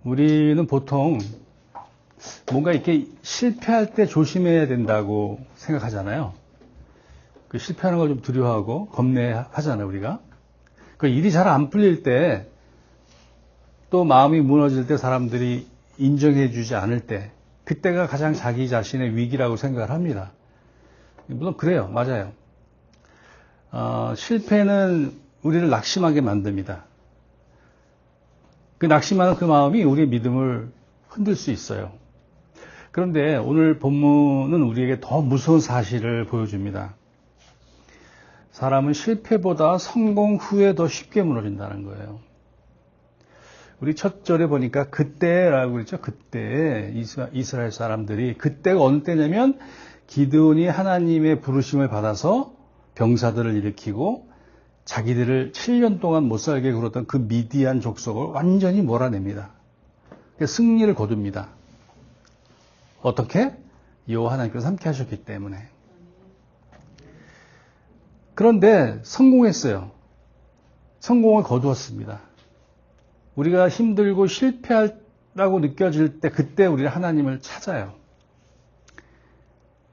우리는 보통 뭔가 이렇게 실패할 때 조심해야 된다고 생각하잖아요. 그 실패하는 걸 좀 두려워하고 겁내하잖아요, 우리가. 그 일이 잘 안 풀릴 때, 또 마음이 무너질 때, 사람들이 인정해 주지 않을 때, 그때가 가장 자기 자신의 위기라고 생각을 합니다. 물론 그래요. 맞아요. 실패는 우리를 낙심하게 만듭니다. 그 낙심하는 그 마음이 우리의 믿음을 흔들 수 있어요. 그런데 오늘 본문은 우리에게 더 무서운 사실을 보여줍니다. 사람은 실패보다 성공 후에 더 쉽게 무너진다는 거예요. 우리 첫 절에 보니까 그때라고 그랬죠. 그때 이스라엘 사람들이, 그때가 어느 때냐면 기드온이 하나님의 부르심을 받아서 병사들을 일으키고 자기들을 7년 동안 못 살게 굴었던 그 미디안 족속을 완전히 몰아냅니다. 승리를 거둡니다. 어떻게? 여호와 하나님께서 함께 하셨기 때문에. 그런데 성공했어요. 성공을 거두었습니다. 우리가 힘들고 실패하다고 느껴질 때 그때 우리는 하나님을 찾아요.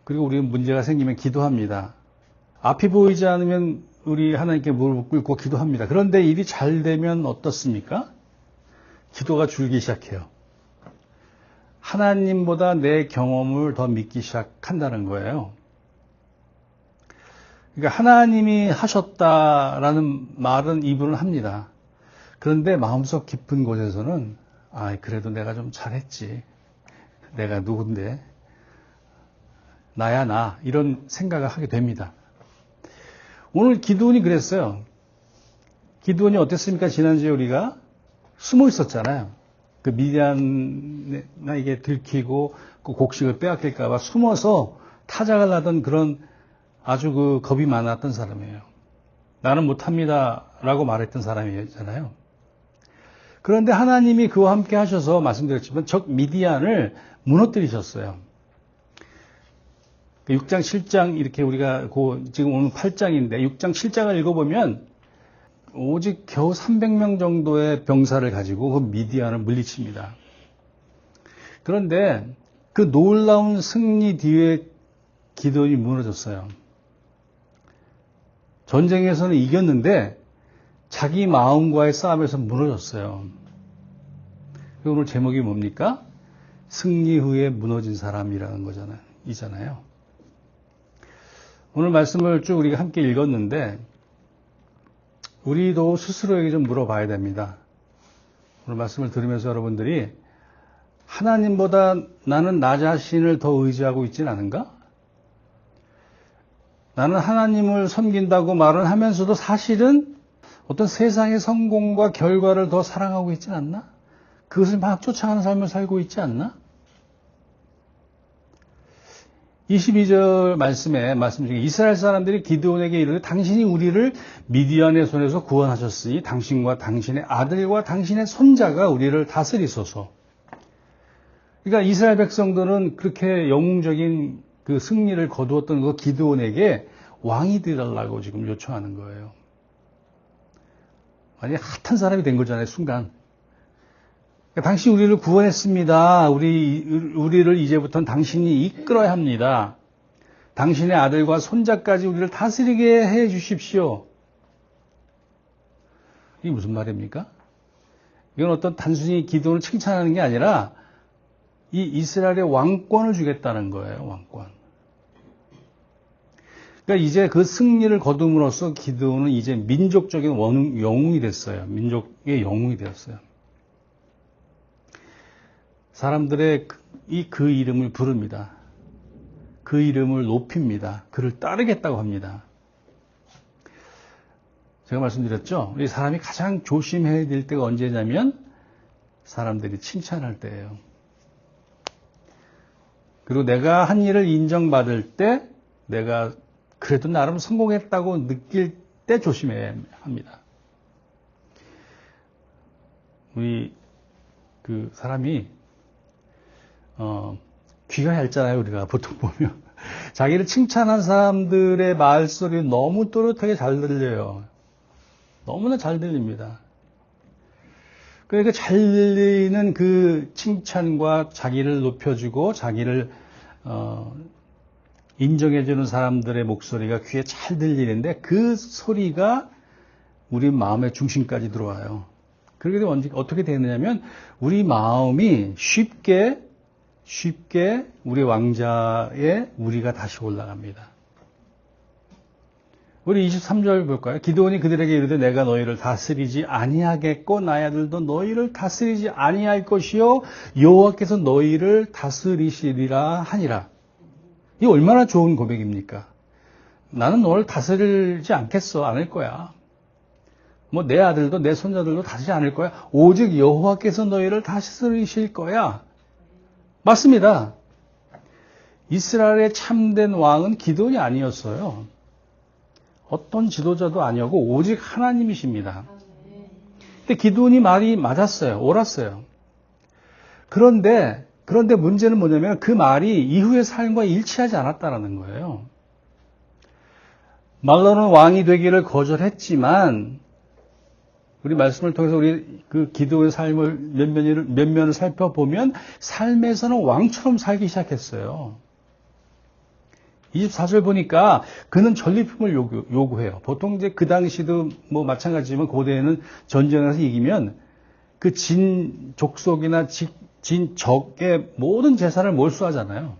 그리고 우리는 문제가 생기면 기도합니다. 앞이 보이지 않으면 우리 하나님께 무릎 꿇고 기도합니다. 그런데 일이 잘 되면 어떻습니까? 기도가 줄기 시작해요. 하나님보다 내 경험을 더 믿기 시작한다는 거예요. 그러니까 하나님이 하셨다라는 말은 입으로는 합니다. 그런데 마음속 깊은 곳에서는 그래도 내가 좀 잘했지. 내가 누군데. 나야 나. 이런 생각을 하게 됩니다. 오늘 기드온이 그랬어요. 기드온이 어땠습니까? 지난주에 우리가 숨어 있었잖아요. 그 미디안에게 들키고 그 곡식을 빼앗길까 봐 숨어서 타작을 하던 그런 아주 그 겁이 많았던 사람이에요. 나는 못합니다 라고 말했던 사람이잖아요. 그런데 하나님이 그와 함께 하셔서 말씀드렸지만 적 미디안을 무너뜨리셨어요. 6장, 7장 이렇게 우리가 지금 오늘 8장인데 6장, 7장을 읽어보면 오직 겨우 300명 정도의 병사를 가지고 그 미디안을 물리칩니다. 그런데 그 놀라운 승리 뒤에 기드온이 무너졌어요. 전쟁에서는 이겼는데 자기 마음과의 싸움에서 무너졌어요. 오늘 제목이 뭡니까? 승리 후에 무너진 사람이라는 이잖아요. 오늘 말씀을 쭉 우리가 함께 읽었는데 우리도 스스로에게 좀 물어봐야 됩니다. 오늘 말씀을 들으면서 여러분들이 하나님보다 나는 나 자신을 더 의지하고 있지는 않은가? 나는 하나님을 섬긴다고 말을 하면서도 사실은 어떤 세상의 성공과 결과를 더 사랑하고 있지는 않나? 그것을 막 쫓아가는 삶을 살고 있지 않나? 22절 말씀 중에 이스라엘 사람들이 기드온에게 이르되 당신이 우리를 미디안의 손에서 구원하셨으니 당신과 당신의 아들과 당신의 손자가 우리를 다스리소서. 그러니까 이스라엘 백성들은 그렇게 영웅적인 그 승리를 거두었던 그 기드온에게 왕이 되달라고 지금 요청하는 거예요. 완전히 핫한 사람이 된 거잖아요, 순간. 당신이 우리를 구원했습니다. 우리를 이제부터는 당신이 이끌어야 합니다. 당신의 아들과 손자까지 우리를 다스리게 해 주십시오. 이게 무슨 말입니까? 이건 어떤 단순히 기도를 칭찬하는 게 아니라 이 이스라엘의 왕권을 주겠다는 거예요, 왕권. 그러니까 이제 그 승리를 거둠으로써 기드온은 이제 민족적인 영웅이 됐어요. 민족의 영웅이 되었어요. 사람들의 그 이름을 부릅니다. 그 이름을 높입니다. 그를 따르겠다고 합니다. 제가 말씀드렸죠? 우리 사람이 가장 조심해야 될 때가 언제냐면 사람들이 칭찬할 때예요. 그리고 내가 한 일을 인정받을 때 내가 그래도 나름 성공했다고 느낄 때 조심해야 합니다. 우리 그 사람이 귀가 얇잖아요. 우리가 보통 보면 자기를 칭찬한 사람들의 말소리 너무 또렷하게 잘 들려요. 너무나 잘 들립니다. 그러니까 잘 들리는 그 칭찬과 자기를 높여주고 자기를 인정해주는 사람들의 목소리가 귀에 잘 들리는데 그 소리가 우리 마음의 중심까지 들어와요. 그렇게 되면 어떻게 되느냐면 우리 마음이 쉽게 우리 왕자의 우리가 다시 올라갑니다. 우리 23절 볼까요? 기드온이 그들에게 이르되 내가 너희를 다스리지 아니하겠고 나의 아들도 너희를 다스리지 아니할 것이요 여호와께서 너희를 다스리시리라 하니라. 이 얼마나 좋은 고백입니까? 나는 너를 다스리지 않겠어. 않을 거야. 뭐 내 아들도 내 손자들도 다스리지 않을 거야. 오직 여호와께서 너희를 다스리실 거야. 맞습니다. 이스라엘의 참된 왕은 기드온이 아니었어요. 어떤 지도자도 아니었고 오직 하나님이십니다. 근데 기드온이 말이 맞았어요. 옳았어요. 그런데 문제는 뭐냐면 그 말이 이후의 삶과 일치하지 않았다는 거예요. 말로는 왕이 되기를 거절했지만 우리 말씀을 통해서 우리 그 기드온의 삶을 면면을 살펴보면 삶에서는 왕처럼 살기 시작했어요. 24절 보니까 그는 전리품을 요구해요. 보통 이제 그 당시도 뭐 마찬가지지만 고대에는 전쟁에서 이기면 그 진 족속이나 진 적의 모든 재산을 몰수하잖아요.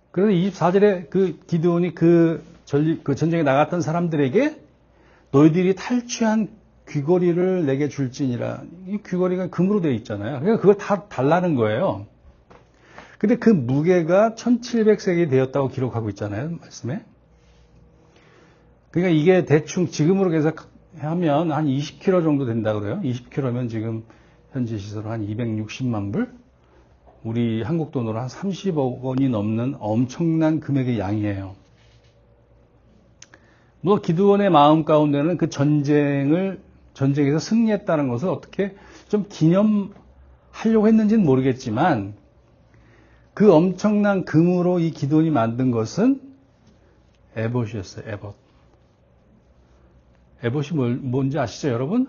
그래서 24절에 그 기드온이 그 전쟁에 나갔던 사람들에게 너희들이 탈취한 귀걸이를 내게 줄지니라. 이 귀걸이가 금으로 되어 있잖아요. 그러니까 그걸 다 달라는 거예요. 근데 그 무게가 1700세겔이 되었다고 기록하고 있잖아요. 말씀에. 그러니까 이게 대충 지금으로 계산하면 한 20kg 정도 된다 그래요. 20kg면 지금 현재 시세로 한 260만 불? 우리 한국 돈으로 한 30억 원이 넘는 엄청난 금액의 양이에요. 뭐 기드온의 마음 가운데는 그 전쟁에서 승리했다는 것을 어떻게 좀 기념하려고 했는지는 모르겠지만 그 엄청난 금으로 이 기드온이 만든 것은 에봇이었어요. 에봇. 에봇이 뭔지 아시죠, 여러분?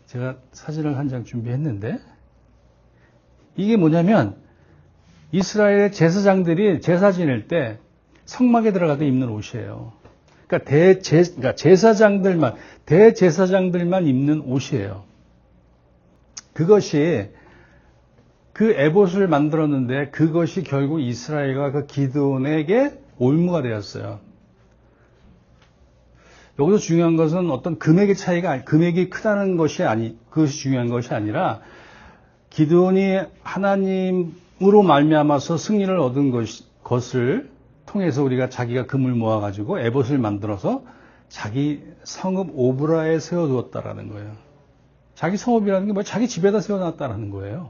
제가 사진을 한 장 준비했는데 이게 뭐냐면 이스라엘의 제사장들이 제사 지낼 때 성막에 들어가서 입는 옷이에요. 그러니까 대제사장들만 입는 옷이에요. 그것이 그 에봇을 만들었는데 그것이 결국 이스라엘과 그 기드온에게 올무가 되었어요. 여기서 중요한 것은 어떤 금액의 차이가, 금액이 크다는 것이 그것이 중요한 것이 아니라 기드온이 하나님으로 말미암아서 승리를 얻은 것을 통해서 우리가 자기가 금을 모아가지고 에봇을 만들어서 자기 성읍 오브라에 세워두었다라는 거예요. 자기 성읍이라는 게 뭐 자기 집에다 세워놨다라는 거예요.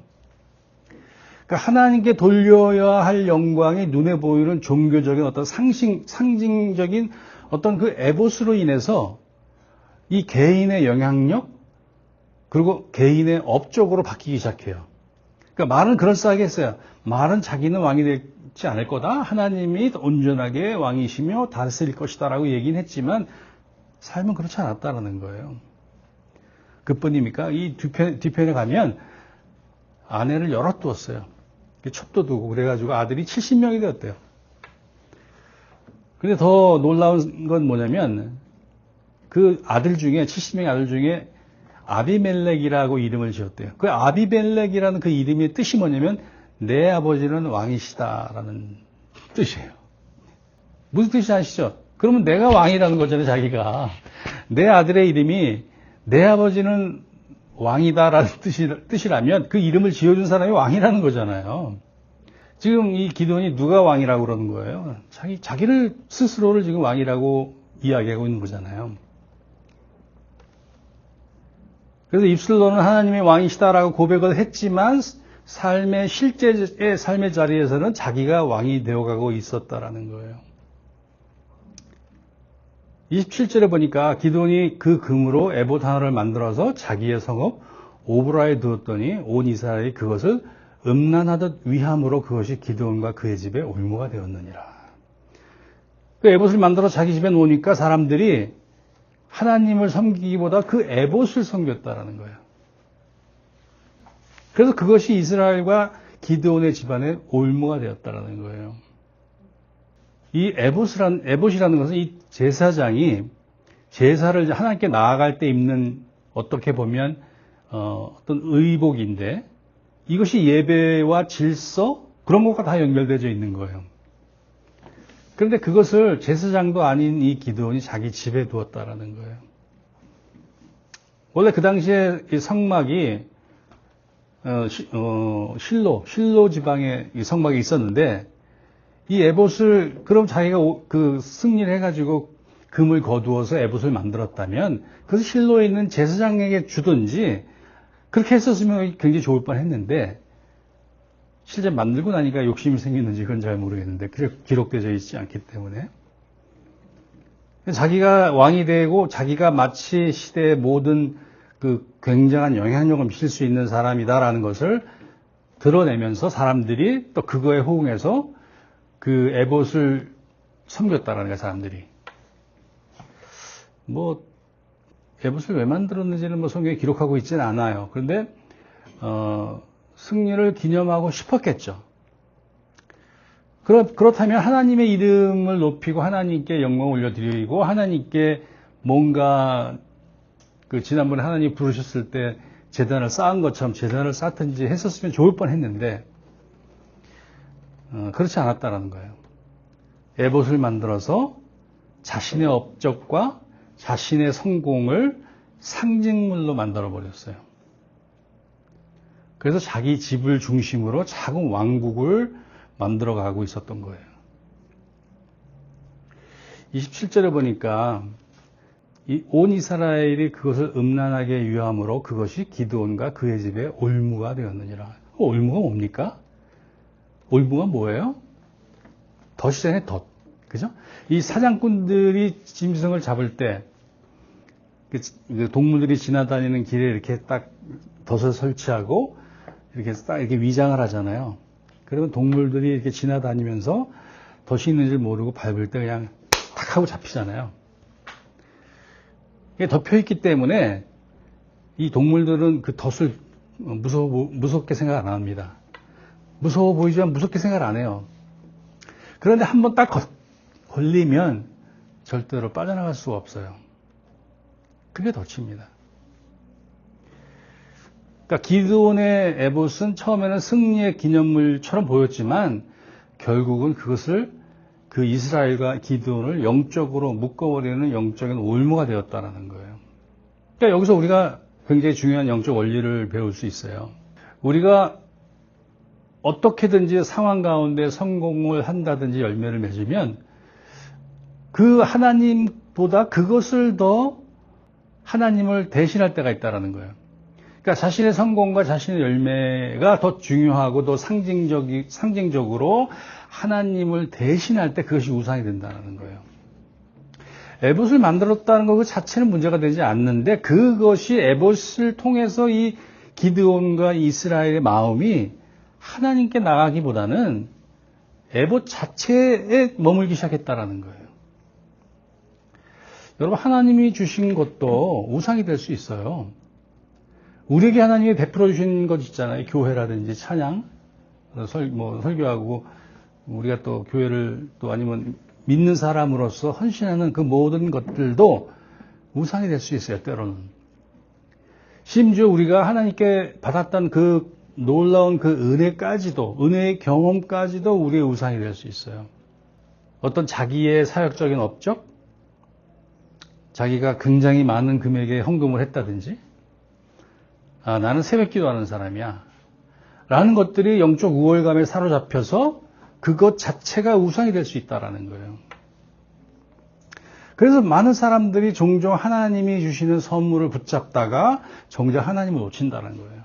그러니까 하나님께 돌려야 할 영광이 눈에 보이는 종교적인 어떤 상징적인 어떤 그 에봇으로 인해서 이 개인의 영향력 그리고 개인의 업적으로 바뀌기 시작해요. 그러니까 말은 그럴싸하게 했어요. 말은 자기는 왕이 되지 않을 거다. 하나님이 온전하게 왕이시며 다스릴 것이다라고 얘기는 했지만 삶은 그렇지 않았다라는 거예요. 그뿐입니까? 이 뒤편에 가면 아내를 여럿 두었어요. 첩도 두고 그래가지고 아들이 70명이 되었대요. 근데 더 놀라운 건 뭐냐면 그 아들 중에 70명의 아들 중에 아비멜렉이라고 이름을 지었대요. 그 아비멜렉이라는 그 이름의 뜻이 뭐냐면 내 아버지는 왕이시다라는 뜻이에요. 무슨 뜻인지 아시죠? 그러면 내가 왕이라는 거잖아요, 자기가. 내 아들의 이름이 내 아버지는 왕이다라는 뜻이라면 그 이름을 지어준 사람이 왕이라는 거잖아요. 지금 이 기드온이 누가 왕이라고 그러는 거예요? 자기를 스스로를 지금 왕이라고 이야기하고 있는 거잖아요. 그래서 입술로는 하나님의 왕이시다라고 고백을 했지만 실제의 삶의 자리에서는 자기가 왕이 되어가고 있었다라는 거예요. 27절에 보니까 기드온이 그 금으로 에봇 하나를 만들어서 자기의 성읍 오브라에 두었더니 온 이스라엘이 그것을 음란하듯 위함으로 그것이 기드온과 그의 집에 올무가 되었느니라. 그 에봇을 만들어 자기 집에 놓으니까 사람들이 하나님을 섬기기보다 그 에봇을 섬겼다라는 거예요. 그래서 그것이 이스라엘과 기드온의 집안의 올무가 되었다라는 거예요. 이 에봇이라는 것은 이 제사장이 제사를 하나님께 나아갈 때 입는 어떻게 보면 어떤 의복인데 이것이 예배와 질서 그런 것과 다 연결되어 있는 거예요. 그런데 그것을 제사장도 아닌 이 기드온이 자기 집에 두었다라는 거예요. 원래 그 당시에 이 성막이 실로 지방에 이 성막이 있었는데 이 에봇을 그럼 자기가 그 승리를 해가지고 금을 거두어서 에봇을 만들었다면 그것을 실로에 있는 제사장에게 주든지 그렇게 했었으면 굉장히 좋을 뻔했는데 실제 만들고 나니까 욕심이 생겼는지 그건 잘 모르겠는데 기록되어 있지 않기 때문에 자기가 왕이 되고 자기가 마치 시대의 모든 그 굉장한 영향력을 미칠 수 있는 사람이다라는 것을 드러내면서 사람들이 또 그거에 호응해서 그 에봇을 섬겼다라는 거예요, 사람들이. 에봇을 왜 만들었는지는 성경에 기록하고 있지는 않아요. 그런데, 승리를 기념하고 싶었겠죠. 그렇다면 하나님의 이름을 높이고 하나님께 영광을 올려드리고 하나님께 뭔가 지난번에 하나님 부르셨을 때 제단을 쌓은 것처럼 제단을 쌓든지 했었으면 좋을 뻔 했는데, 그렇지 않았다라는 거예요. 에봇을 만들어서 자신의 업적과 자신의 성공을 상징물로 만들어버렸어요. 그래서 자기 집을 중심으로 작은 왕국을 만들어가고 있었던 거예요. 27절에 보니까 온 이스라엘이 그것을 음란하게 유함으로 그것이 기드온과 그의 집에 올무가 되었느니라. 올무가 뭡니까? 올무가 뭐예요? 덫이잖아요, 덫. 그죠? 이 사냥꾼들이 짐승을 잡을 때 그 동물들이 지나다니는 길에 이렇게 딱 덫을 설치하고 이렇게 딱 이렇게 위장을 하잖아요. 그러면 동물들이 이렇게 지나다니면서 덫이 있는지 모르고 밟을 때 그냥 탁 하고 잡히잖아요. 이게 덮여 있기 때문에 이 동물들은 그 덫을 무섭게 생각 안 합니다. 무서워 보이지만 무섭게 생각 안 해요. 그런데 한번 딱 걸리면 절대로 빠져나갈 수가 없어요. 그게 덫입니다. 그러니까 기드온의 에봇은 처음에는 승리의 기념물처럼 보였지만 결국은 그것을 그 이스라엘과 기드온을 영적으로 묶어버리는 영적인 올무가 되었다는 거예요. 그러니까 여기서 우리가 굉장히 중요한 영적 원리를 배울 수 있어요. 우리가 어떻게든지 상황 가운데 성공을 한다든지 열매를 맺으면 그 하나님보다 그것을 더 하나님을 대신할 때가 있다는 거예요. 그러니까 자신의 성공과 자신의 열매가 더 중요하고 더 상징적으로 하나님을 대신할 때 그것이 우상이 된다는 거예요. 에봇을 만들었다는 것 그 자체는 문제가 되지 않는데 그것이 에봇을 통해서 이 기드온과 이스라엘의 마음이 하나님께 나가기보다는 에봇 자체에 머물기 시작했다라는 거예요. 여러분, 하나님이 주신 것도 우상이 될 수 있어요. 우리에게 하나님이 베풀어 주신 것 있잖아요. 교회라든지 찬양, 설교하고 우리가 또 교회를 또 아니면 믿는 사람으로서 헌신하는 그 모든 것들도 우상이 될 수 있어요. 때로는. 심지어 우리가 하나님께 받았던 그 놀라운 그 은혜까지도, 은혜의 경험까지도 우리의 우상이 될 수 있어요. 어떤 자기의 사역적인 업적, 자기가 굉장히 많은 금액의 헌금을 했다든지, 나는 새벽 기도하는 사람이야. 라는 것들이 영적 우월감에 사로잡혀서 그것 자체가 우상이 될 수 있다는 거예요. 그래서 많은 사람들이 종종 하나님이 주시는 선물을 붙잡다가 정작 하나님을 놓친다는 거예요.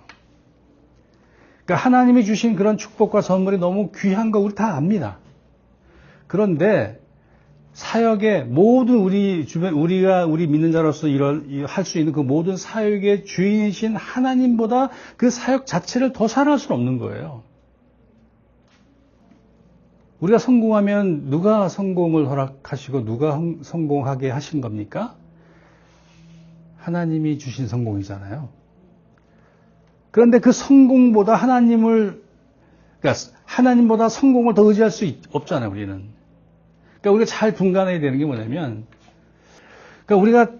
그러니까 하나님이 주신 그런 축복과 선물이 너무 귀한 거 우리 다 압니다. 그런데 사역의 모든 우리 믿는 자로서 할 수 있는 그 모든 사역의 주인이신 하나님보다 그 사역 자체를 더 사랑할 수는 없는 거예요. 우리가 성공하면 누가 성공을 허락하시고 누가 성공하게 하신 겁니까? 하나님이 주신 성공이잖아요. 그런데 그 성공보다 그러니까 하나님보다 성공을 더 의지할 수 없잖아요, 우리는. 그러니까 우리가 잘 분간해야 되는 게 뭐냐면, 그러니까 우리가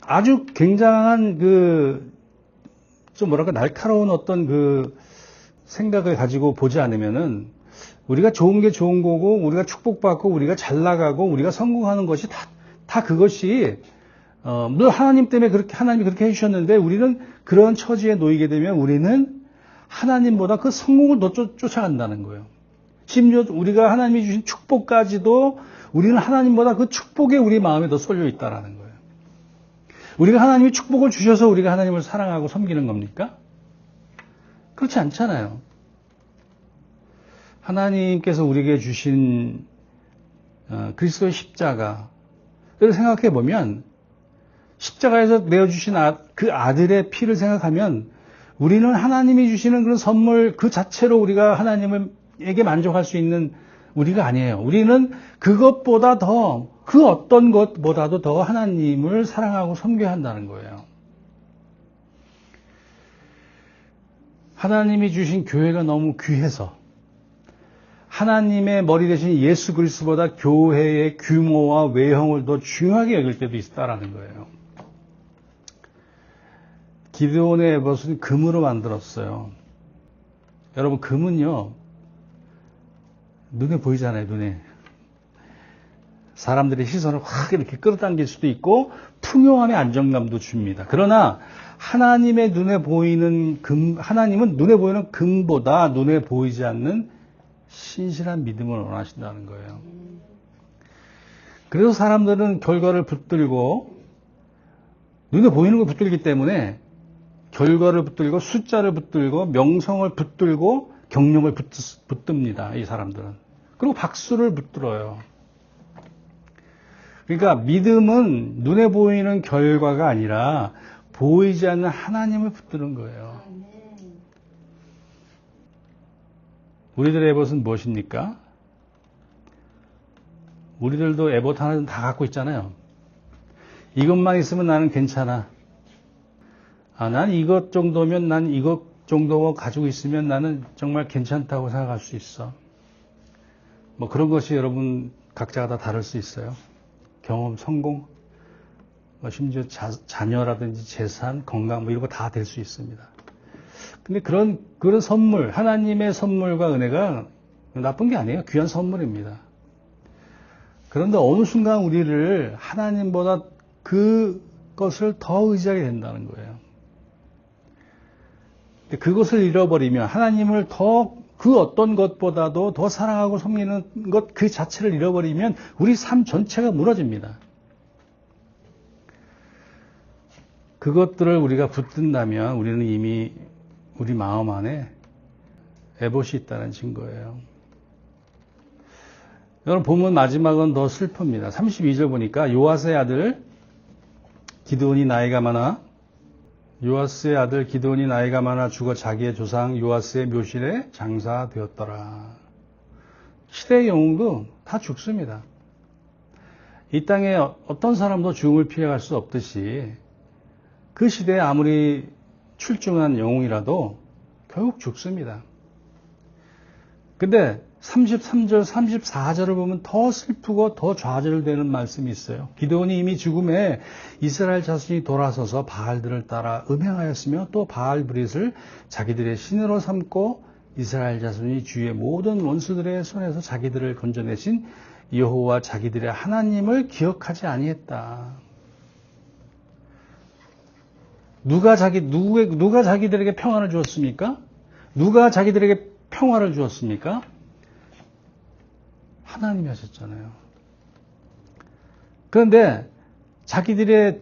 아주 굉장한 좀 날카로운 어떤 생각을 가지고 보지 않으면은 우리가 좋은 게 좋은 거고, 우리가 축복받고, 우리가 잘 나가고, 우리가 성공하는 것이 다 그것이, 물론 하나님이 그렇게 해주셨는데, 우리는 그런 처지에 놓이게 되면 우리는 하나님보다 그 성공을 더 쫓아간다는 거예요. 심지어 우리가 하나님이 주신 축복까지도 우리는 하나님보다 그 축복에 우리 마음에 더 쏠려 있다라는 거예요. 우리가 하나님이 축복을 주셔서 우리가 하나님을 사랑하고 섬기는 겁니까? 그렇지 않잖아요. 하나님께서 우리에게 주신 그리스도의 십자가, 그걸 생각해 보면 십자가에서 내어주신 그 아들의 피를 생각하면 우리는 하나님이 주시는 그런 선물 그 자체로 우리가 하나님에게 만족할 수 있는 우리가 아니에요. 우리는 그것보다 그 어떤 것보다도 더 하나님을 사랑하고 섬겨야 한다는 거예요. 하나님이 주신 교회가 너무 귀해서 하나님의 머리 대신 예수 그리스도보다 교회의 규모와 외형을 더 중요하게 여길 때도 있다라는 거예요. 기드온의 에봇은 금으로 만들었어요. 여러분, 금은요, 눈에 보이잖아요, 눈에. 사람들의 시선을 확 이렇게 끌어당길 수도 있고, 풍요함의 안정감도 줍니다. 그러나, 하나님의 눈에 보이는 하나님은 눈에 보이는 금보다 눈에 보이지 않는 신실한 믿음을 원하신다는 거예요. 그래서 사람들은 결과를 붙들고, 눈에 보이는 걸 붙들기 때문에, 결과를 붙들고 숫자를 붙들고 명성을 붙들고 경력을 붙듭니다. 이 사람들은. 그리고 박수를 붙들어요. 그러니까 믿음은 눈에 보이는 결과가 아니라 보이지 않는 하나님을 붙드는 거예요. 우리들의 에봇은 무엇입니까? 우리들도 에봇 하나는 다 갖고 있잖아요. 이것만 있으면 나는 괜찮아. 난 이것 정도면, 난 이것 정도 가지고 있으면 나는 정말 괜찮다고 생각할 수 있어. 뭐 그런 것이 여러분 각자가 다 다를 수 있어요. 경험, 성공, 심지어 자녀라든지 재산, 건강, 이런 거 다 될 수 있습니다. 근데 그런 선물, 하나님의 선물과 은혜가 나쁜 게 아니에요. 귀한 선물입니다. 그런데 어느 순간 우리를 하나님보다 그것을 더 의지하게 된다는 거예요. 그것을 잃어버리면 하나님을 그 어떤 것보다도 더 사랑하고 섬기는 것 그 자체를 잃어버리면 우리 삶 전체가 무너집니다. 그것들을 우리가 붙든다면 우리는 이미 우리 마음 안에 에봇이 있다는 증거예요. 여러분 보면 마지막은 더 슬픕니다. 32절 보니까 요아스의 아들 기드온이 나이가 많아 요아스의 아들 기드온이 나이가 많아 죽어 자기의 조상 요아스의 묘실에 장사되었더라. 시대의 영웅도 다 죽습니다. 이 땅에 어떤 사람도 죽음을 피해갈 수 없듯이 그 시대에 아무리 출중한 영웅이라도 결국 죽습니다. 근데 33절, 34절을 보면 더 슬프고 더 좌절되는 말씀이 있어요. 기드온이 이미 죽음에 이스라엘 자손이 돌아서서 바알들을 따라 음행하였으며 또 바알 브릿을 자기들의 신으로 삼고 이스라엘 자손이 주의 모든 원수들의 손에서 자기들을 건져내신 여호와 자기들의 하나님을 기억하지 아니했다. 누가 자기들에게 평안을 주었습니까? 누가 자기들에게 평화를 주었습니까? 하나님이 하셨잖아요. 그런데 자기들을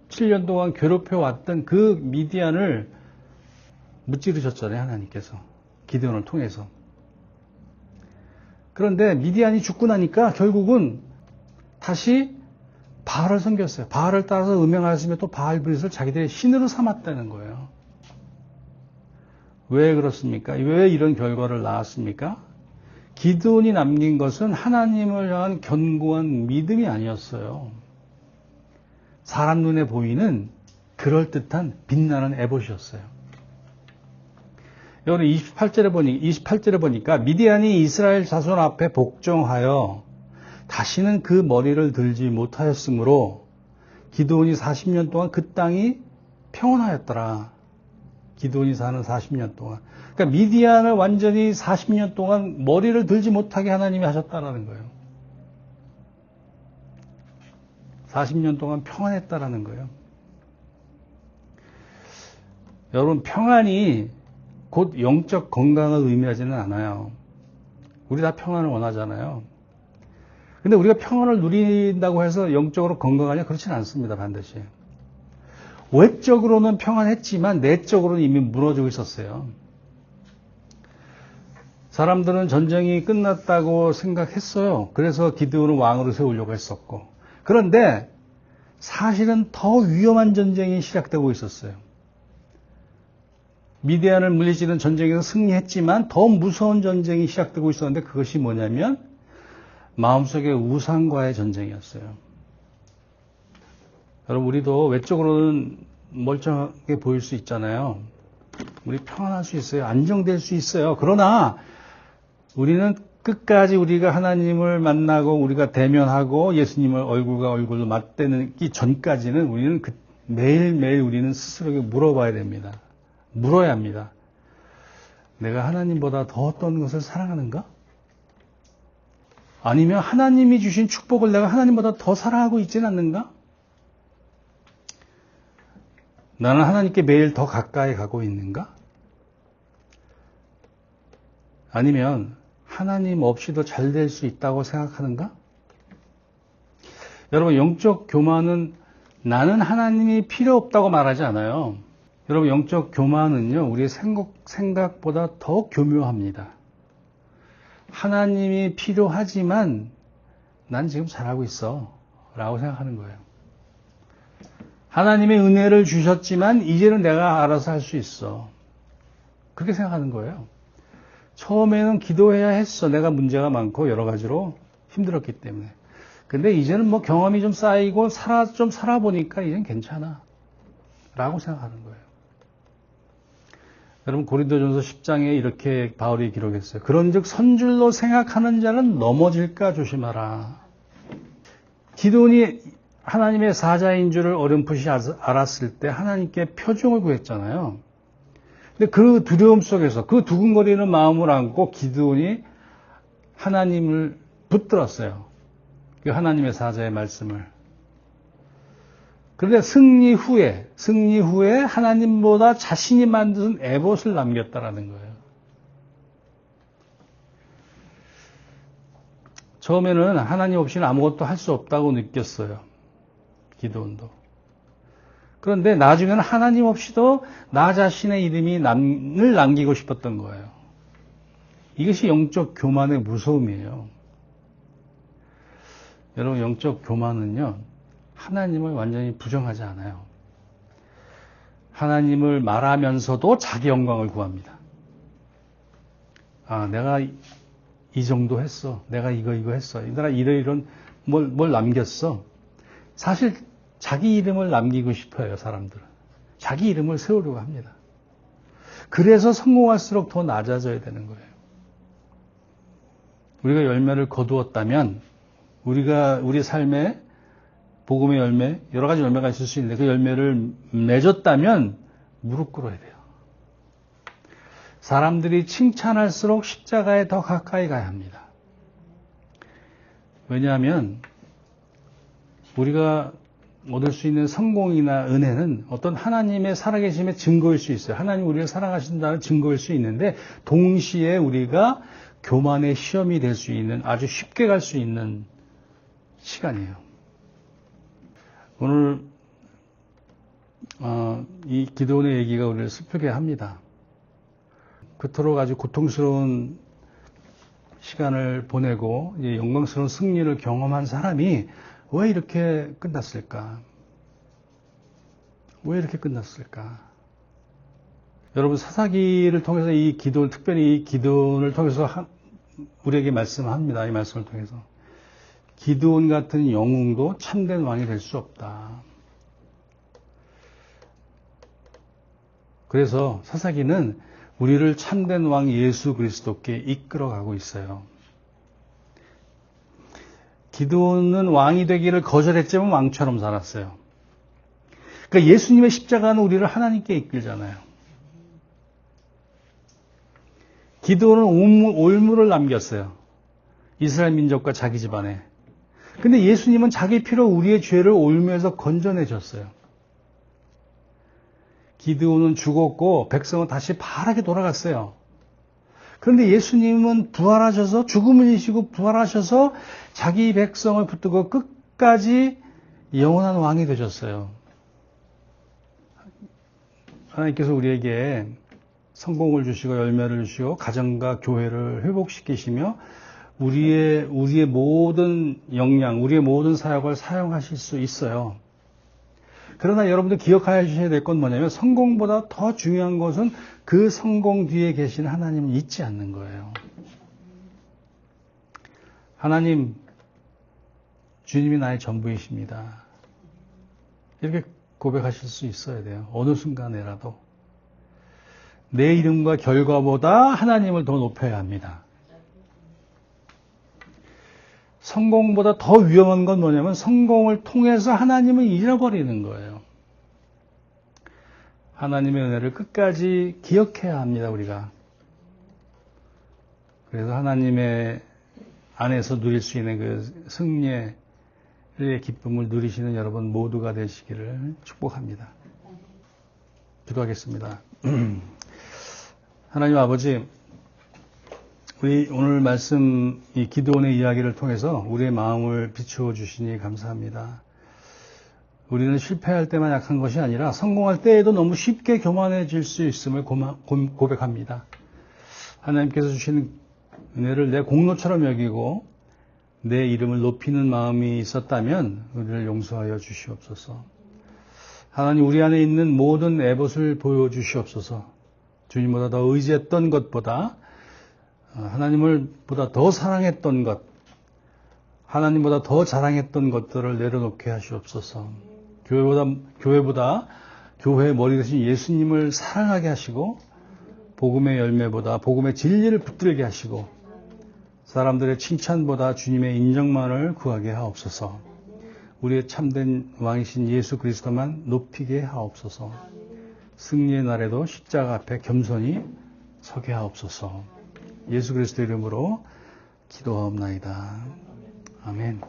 7년 동안 괴롭혀왔던 그 미디안을 무찌르셨잖아요. 하나님께서. 기드온을 통해서. 그런데 미디안이 죽고 나니까 결국은 다시 바알을 섬겼어요. 바알을 따라서 음행하였으며 또 바알 브릿을 자기들의 신으로 삼았다는 거예요. 왜 그렇습니까? 왜 이런 결과를 낳았습니까? 기드온이 남긴 것은 하나님을 향한 견고한 믿음이 아니었어요. 사람 눈에 보이는 그럴듯한 빛나는 에봇이었어요. 여기 28절에 보니까 미디안이 이스라엘 자손 앞에 복종하여 다시는 그 머리를 들지 못하였으므로 기드온이 40년 동안 그 땅이 평온하였더라. 기드온이 사는 40년 동안. 그러니까 미디안을 완전히 40년 동안 머리를 들지 못하게 하나님이 하셨다라는 거예요. 40년 동안 평안했다라는 거예요. 여러분, 평안이 곧 영적 건강을 의미하지는 않아요. 우리 다 평안을 원하잖아요. 근데 우리가 평안을 누린다고 해서 영적으로 건강하냐? 그렇지는 않습니다. 반드시. 외적으로는 평안했지만 내적으로는 이미 무너지고 있었어요. 사람들은 전쟁이 끝났다고 생각했어요. 그래서 기드온을 왕으로 세우려고 했었고. 그런데 사실은 더 위험한 전쟁이 시작되고 있었어요. 미디안을 물리치는 전쟁에서 승리했지만 더 무서운 전쟁이 시작되고 있었는데 그것이 뭐냐면 마음속의 우상과의 전쟁이었어요. 여러분, 우리도 외적으로는 멀쩡하게 보일 수 있잖아요. 우리 평안할 수 있어요. 안정될 수 있어요. 그러나 우리는 끝까지 우리가 하나님을 만나고 우리가 대면하고 예수님을 얼굴과 얼굴로 맞대기 전까지는 우리는 매일매일 우리는 스스로에게 물어봐야 됩니다. 물어야 합니다. 내가 하나님보다 더 어떤 것을 사랑하는가? 아니면 하나님이 주신 축복을 내가 하나님보다 더 사랑하고 있지는 않는가? 나는 하나님께 매일 더 가까이 가고 있는가? 아니면 하나님 없이도 잘 될 수 있다고 생각하는가? 여러분, 영적 교만은 나는 하나님이 필요 없다고 말하지 않아요. 여러분, 영적 교만은요, 우리의 생각보다 더 교묘합니다. 하나님이 필요하지만 난 지금 잘하고 있어 라고 생각하는 거예요. 하나님의 은혜를 주셨지만 이제는 내가 알아서 할 수 있어. 그렇게 생각하는 거예요. 처음에는 기도해야 했어. 내가 문제가 많고 여러 가지로 힘들었기 때문에. 근데 이제는 뭐 경험이 좀 쌓이고 좀 살아보니까 이젠 괜찮아 라고 생각하는 거예요. 여러분, 고린도전서 10장에 이렇게 바울이 기록했어요. 그런즉 선줄로 생각하는 자는 넘어질까 조심하라. 기드온이 하나님의 사자인 줄을 어렴풋이 알았을 때 하나님께 표징을 구했잖아요. 근데 그 두려움 속에서 그 두근거리는 마음을 안고 기드온이 하나님을 붙들었어요. 그 하나님의 사자의 말씀을. 그런데 승리 후에 하나님보다 자신이 만든 에봇을 남겼다라는 거예요. 처음에는 하나님 없이는 아무것도 할 수 없다고 느꼈어요. 기드온도. 그런데 나중에는 하나님 없이도 나 자신의 이름을 남기고 싶었던 거예요. 이것이 영적 교만의 무서움이에요. 여러분, 영적 교만은요, 하나님을 완전히 부정하지 않아요. 하나님을 말하면서도 자기 영광을 구합니다. 아, 내가 이 정도 했어. 내가 이거 했어. 내가 이런 뭘 남겼어. 사실 자기 이름을 남기고 싶어요, 사람들은. 자기 이름을 세우려고 합니다. 그래서 성공할수록 더 낮아져야 되는 거예요. 우리가 열매를 거두었다면 우리 삶에 복음의 열매, 여러 가지 열매가 있을 수 있는데 그 열매를 맺었다면 무릎 꿇어야 돼요. 사람들이 칭찬할수록 십자가에 더 가까이 가야 합니다. 왜냐하면 우리가 얻을 수 있는 성공이나 은혜는 어떤 하나님의 살아계심의 증거일 수 있어요. 하나님 우리를 사랑하신다는 증거일 수 있는데 동시에 우리가 교만의 시험이 될 수 있는, 아주 쉽게 갈 수 있는 시간이에요. 오늘 이 기드온의 얘기가 우리를 슬프게 합니다. 그토록 아주 고통스러운 시간을 보내고 영광스러운 승리를 경험한 사람이 왜 이렇게 끝났을까? 왜 이렇게 끝났을까? 여러분, 사사기를 통해서 특별히 이 기드온을 통해서 우리에게 말씀합니다. 이 말씀을 통해서. 기드온 같은 영웅도 참된 왕이 될 수 없다. 그래서 사사기는 우리를 참된 왕 예수 그리스도께 이끌어가고 있어요. 기드온은 왕이 되기를 거절했지만 왕처럼 살았어요. 그러니까 예수님의 십자가는 우리를 하나님께 이끌잖아요. 기드온은 올무를 남겼어요. 이스라엘 민족과 자기 집안에. 근데 예수님은 자기 피로 우리의 죄를 올무에서 건져내셨어요. 기드온은 죽었고 백성은 다시 바르게 돌아갔어요. 그런데 예수님은 부활하셔서 죽음을 이기시고 부활하셔서 자기 백성을 붙들고 끝까지 영원한 왕이 되셨어요. 하나님께서 우리에게 성공을 주시고 열매를 주시고 가정과 교회를 회복시키시며 우리의 모든 역량, 우리의 모든 사역을 사용하실 수 있어요. 그러나 여러분들 기억하셔야 될 건 뭐냐면 성공보다 더 중요한 것은 그 성공 뒤에 계신 하나님을 잊지 않는 거예요. 하나님, 주님이 나의 전부이십니다. 이렇게 고백하실 수 있어야 돼요. 어느 순간에라도. 내 이름과 결과보다 하나님을 더 높여야 합니다. 성공보다 더 위험한 건 뭐냐면 성공을 통해서 하나님을 잃어버리는 거예요. 하나님의 은혜를 끝까지 기억해야 합니다, 우리가. 그래서 하나님의 안에서 누릴 수 있는 그 승리의 기쁨을 누리시는 여러분 모두가 되시기를 축복합니다. 기도하겠습니다. 하나님 아버지, 우리 오늘 말씀 이 기드온의 이야기를 통해서 우리의 마음을 비추어 주시니 감사합니다. 우리는 실패할 때만 약한 것이 아니라 성공할 때에도 너무 쉽게 교만해질 수 있음을 고백합니다. 하나님께서 주신 은혜를 내 공로처럼 여기고 내 이름을 높이는 마음이 있었다면 우리를 용서하여 주시옵소서. 하나님, 우리 안에 있는 모든 에봇을 보여주시옵소서. 주님보다 더 의지했던 것보다 하나님을 보다 더 사랑했던 것, 하나님보다 더 자랑했던 것들을 내려놓게 하시옵소서. 교회보다 교회의 머리 대신 예수님을 사랑하게 하시고 복음의 열매보다 복음의 진리를 붙들게 하시고 사람들의 칭찬보다 주님의 인정만을 구하게 하옵소서. 우리의 참된 왕이신 예수 그리스도만 높이게 하옵소서. 승리의 날에도 십자가 앞에 겸손히 서게 하옵소서. 예수 그리스도 이름으로 기도하옵나이다. 아멘.